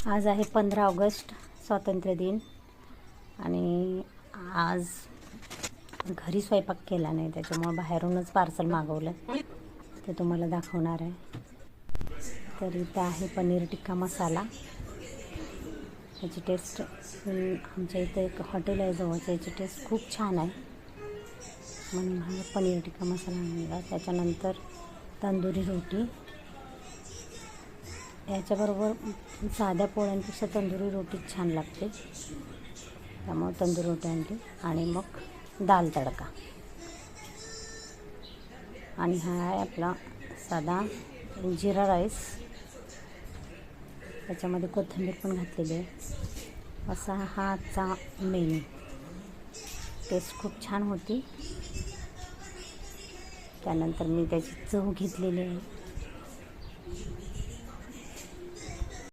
आज आहे 15 ऑगस्ट, स्वातंत्र्य दिन. आणि आज घरी स्वयंपाक केला नाही, त्याच्यामुळे बाहेरूनच पार्सल मागवलं. ते तुम्हाला दाखवणार आहे. तर इथं आहे पनीर टिक्का मसाला. याची टेस्ट आमच्या इथं एक हॉटेल आहे जवळचं, याची टेस्ट खूप छान आहे म्हणून हा पनीर टिक्का मसाला आणला. त्याच्यानंतर तंदुरी रोटी. याच्याबरोबर साध्या पोळ्यांपेक्षा तंदुरी रोटी छान लागते, त्यामुळे तंदुरी रोटी आणली. आणि मग दाल तडका. आणि हा आहे आपला साधा जिरा राईस. त्याच्यामध्ये कोथिंबीर पण घातलेली आहे. असा हा आजचा मेनू. टेस्ट खूप छान होती. त्यानंतर मी त्याची चव घेतलेली आहे.